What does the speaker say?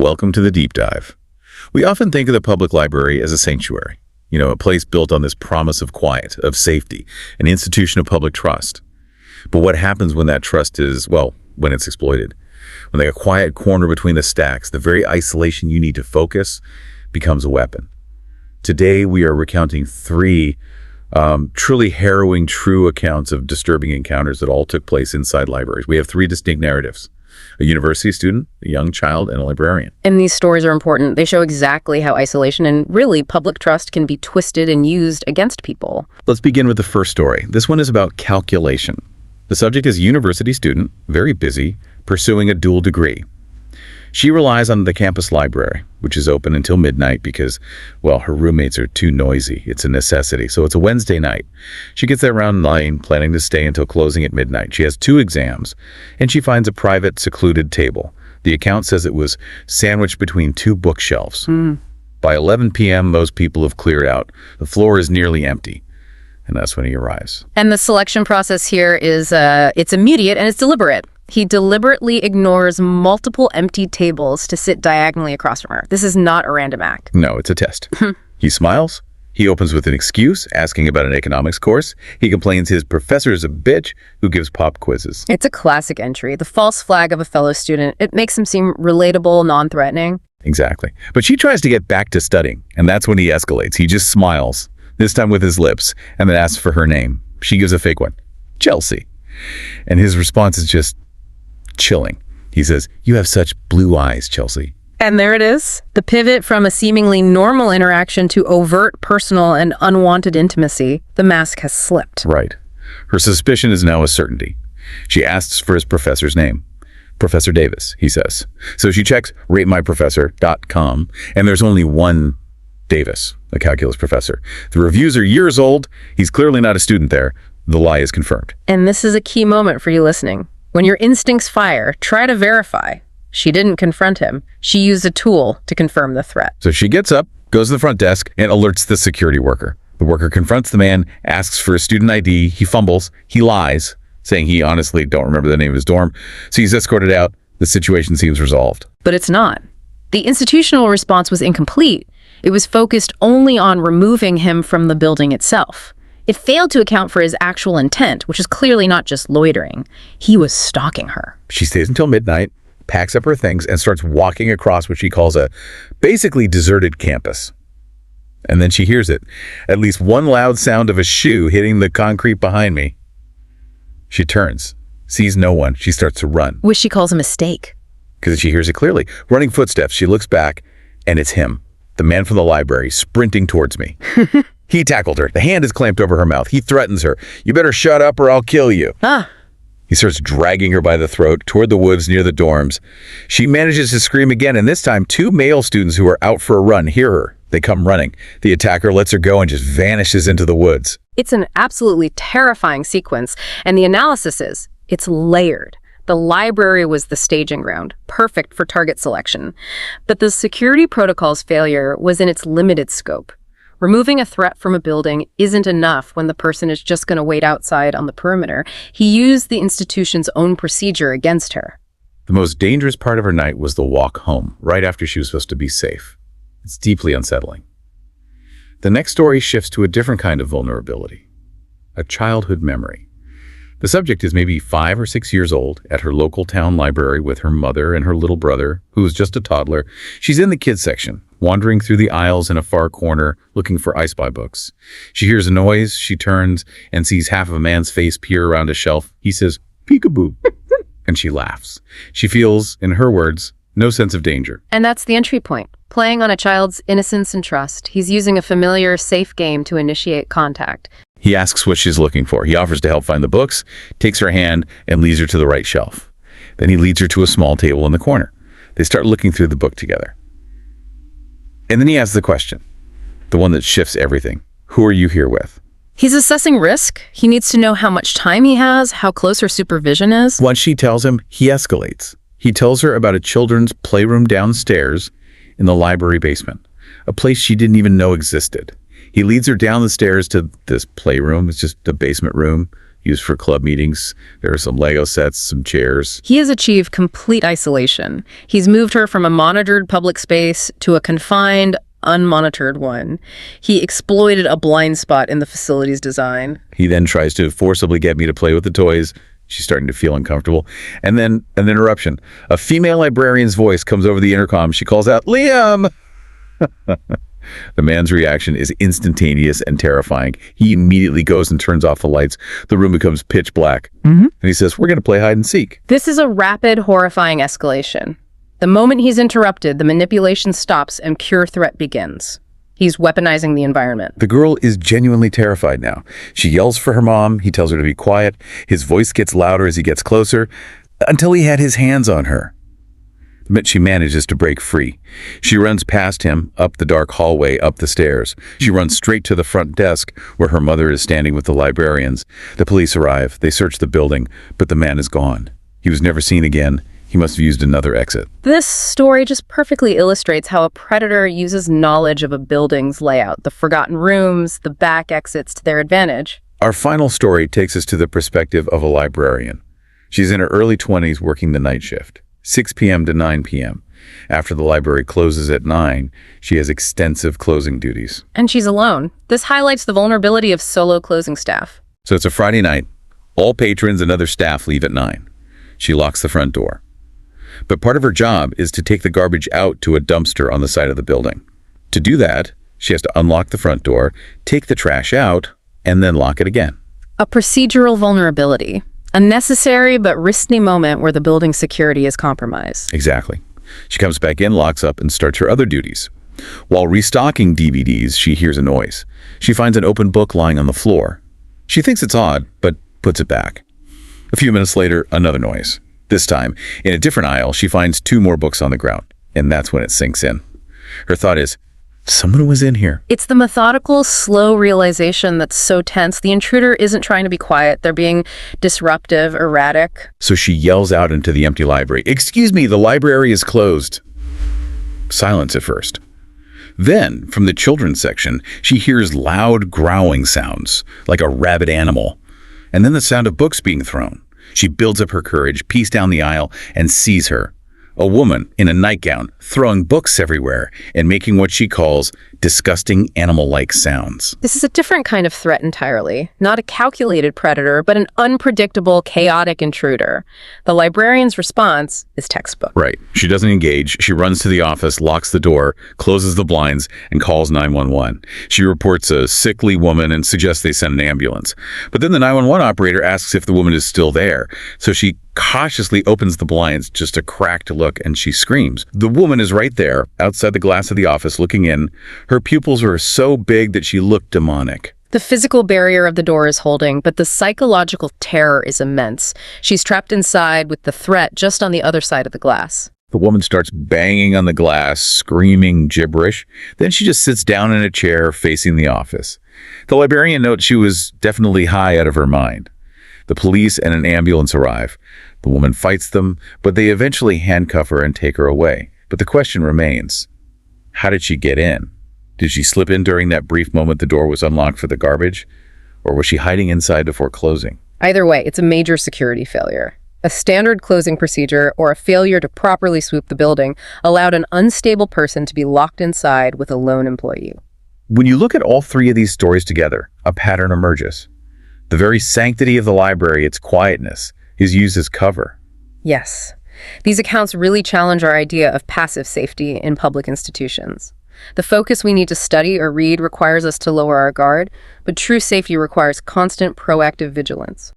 Welcome to the deep dive. We often think of the public library as a sanctuary, a place built on this promise of quiet, of safety, an institution of public trust. But what happens when that trust is, when it's exploited? When a quiet corner between the stacks, the very isolation you need to focus, becomes a weapon. Today, we are recounting three truly harrowing, true accounts of disturbing encounters that all took place inside libraries. We have three distinct narratives: a university student, a young child, and a librarian. And these stories are important. They show exactly how isolation and really public trust can be twisted and used against people. Let's begin with the first story. This one is about calculation. The subject is a university student, very busy, pursuing a dual degree. She relies on the campus library, which is open until midnight because, her roommates are too noisy. It's a necessity. So it's a Wednesday night. She gets there around 9, planning to stay until closing at midnight. She has 2 exams, and she finds a private, secluded table. The account says it was sandwiched between 2 bookshelves. By 11 p.m., most people have cleared out. The floor is nearly empty. And that's when he arrives. And the selection process here is it's immediate and it's deliberate. He deliberately ignores multiple empty tables to sit diagonally across from her. This is not a random act. No, it's a test. He smiles. He opens with an excuse, asking about an economics course. He complains his professor is a bitch who gives pop quizzes. It's a classic entry. The false flag of a fellow student. It makes him seem relatable, non-threatening. Exactly. But she tries to get back to studying, and that's when he escalates. He just smiles, this time with his lips, and then asks for her name. She gives a fake one, Chelsea. And his response is just chilling. He says, "You have such blue eyes, Chelsea." And there it is, the pivot from a seemingly normal interaction to overt, personal, and unwanted intimacy. The mask has slipped. Right. Her suspicion is now a certainty. She asks for his professor's name. Professor Davis, he says. So she checks ratemyprofessor.com, and there's only one Davis, a calculus professor. The reviews are years old. He's clearly not a student there. The lie is confirmed. And this is a key moment for you listening. When your instincts fire, try to verify. She didn't confront him. She used a tool to confirm the threat. So she gets up, goes to the front desk, and alerts the security worker. The worker confronts the man, asks for a student ID. He fumbles. He lies, saying he honestly don't remember the name of his dorm. So he's escorted out. The situation seems resolved. But it's not. The institutional response was incomplete. It was focused only on removing him from the building itself. It failed to account for his actual intent, which is clearly not just loitering. He was stalking her. She stays until midnight, packs up her things, and starts walking across what she calls a basically deserted campus. And then she hears it. At least one loud sound of a shoe hitting the concrete behind me. She turns, sees no one. She starts to run. Which she calls a mistake. Because she hears it clearly. Running footsteps. She looks back, and it's him, the man from the library, sprinting towards me. He tackled her. The hand is clamped over her mouth. He threatens her. "You better shut up or I'll kill you." He starts dragging her by the throat toward the woods near the dorms. She manages to scream again, and this time 2 male students who are out for a run hear her. They come running. The attacker lets her go and just vanishes into the woods. It's an absolutely terrifying sequence, and the analysis is, it's layered. The library was the staging ground, perfect for target selection. But the security protocol's failure was in its limited scope. Removing a threat from a building isn't enough when the person is just going to wait outside on the perimeter. He used the institution's own procedure against her. The most dangerous part of her night was the walk home, right after she was supposed to be safe. It's deeply unsettling. The next story shifts to a different kind of vulnerability, a childhood memory. The subject is maybe 5 or 6 years old at her local town library with her mother and her little brother, who is just a toddler. She's in the kids section, wandering through the aisles in a far corner, looking for I Spy books. She hears a noise, she turns, and sees half of a man's face peer around a shelf. He says, "Peekaboo," and she laughs. She feels, in her words, no sense of danger. And that's the entry point. Playing on a child's innocence and trust. He's using a familiar, safe game to initiate contact. He asks what she's looking for. He offers to help find the books, takes her hand, and leads her to the right shelf. Then he leads her to a small table in the corner. They start looking through the book together. And then he asks the question, the one that shifts everything. Who are you here with? He's assessing risk. He needs to know how much time he has, how close her supervision is. Once she tells him, he escalates. He tells her about a children's playroom downstairs in the library basement, a place she didn't even know existed. He leads her down the stairs to this playroom. It's just a basement room, used for club meetings. There are some Lego sets, some chairs. He has achieved complete isolation. He's moved her from a monitored public space to a confined, unmonitored one. He exploited a blind spot in the facility's design. He then tries to forcibly get me to play with the toys. She's starting to feel uncomfortable. And then an interruption. A female librarian's voice comes over the intercom. She calls out, "Liam!" The man's reaction is instantaneous and terrifying. He immediately goes and turns off the lights. The room becomes pitch black. And he says, "We're going to play hide and seek." This is a rapid, horrifying escalation. The moment he's interrupted, the manipulation stops and pure threat begins. He's weaponizing the environment. The girl is genuinely terrified now. She yells for her mom. He tells her to be quiet. His voice gets louder as he gets closer, until he had his hands on her. But she manages to break free. She runs past him, up the dark hallway, up the stairs. She runs straight to the front desk, where her mother is standing with the librarians. The police arrive. They search the building, but the man is gone. He was never seen again. He must have used another exit. This story just perfectly illustrates how a predator uses knowledge of a building's layout, the forgotten rooms, the back exits to their advantage. Our final story takes us to the perspective of a librarian. She's in her early 20s working the night shift, 6 p.m. to 9 p.m. After the library closes at 9, she has extensive closing duties. And she's alone. This highlights the vulnerability of solo closing staff. So it's a Friday night. All patrons and other staff leave at 9. She locks the front door. But part of her job is to take the garbage out to a dumpster on the side of the building. To do that, she has to unlock the front door, take the trash out, and then lock it again. A procedural vulnerability. A necessary but risky moment where the building's security is compromised. Exactly. She comes back in, locks up, and starts her other duties. While restocking DVDs, she hears a noise. She finds an open book lying on the floor. She thinks it's odd, but puts it back. A few minutes later, another noise. This time, in a different aisle, she finds 2 more books on the ground, and that's when it sinks in. Her thought is, someone was in here. It's the methodical, slow realization that's so tense. The intruder isn't trying to be quiet. They're being disruptive, erratic. So she yells out into the empty library, "Excuse me, the library is closed." Silence at first. Then, from the children's section, she hears loud growling sounds, like a rabid animal, and then the sound of books being thrown. She builds up her courage, peeks down the aisle, and sees her. A woman in a nightgown, throwing books everywhere and making what she calls disgusting animal-like sounds. This is a different kind of threat entirely. Not a calculated predator, but an unpredictable, chaotic intruder. The librarian's response is textbook. Right. She doesn't engage. She runs to the office, locks the door, closes the blinds, and calls 911. She reports a sickly woman and suggests they send an ambulance. But then the 911 operator asks if the woman is still there. So she cautiously opens the blinds just a crack to look, and she screams. The woman is right there, outside the glass of the office, looking in. Her pupils are so big that she looked demonic. The physical barrier of the door is holding, but the psychological terror is immense. She's trapped inside with the threat just on the other side of the glass. The woman starts banging on the glass, screaming gibberish. Then she just sits down in a chair facing the office. The librarian notes she was definitely high out of her mind. The police and an ambulance arrive. The woman fights them, but they eventually handcuff her and take her away. But the question remains, how did she get in? Did she slip in during that brief moment the door was unlocked for the garbage? Or was she hiding inside before closing? Either way, it's a major security failure. A standard closing procedure or a failure to properly swoop the building allowed an unstable person to be locked inside with a lone employee. When you look at all 3 of these stories together, a pattern emerges. The very sanctity of the library, its quietness, is used as cover. Yes. These accounts really challenge our idea of passive safety in public institutions. The focus we need to study or read requires us to lower our guard, but true safety requires constant proactive vigilance.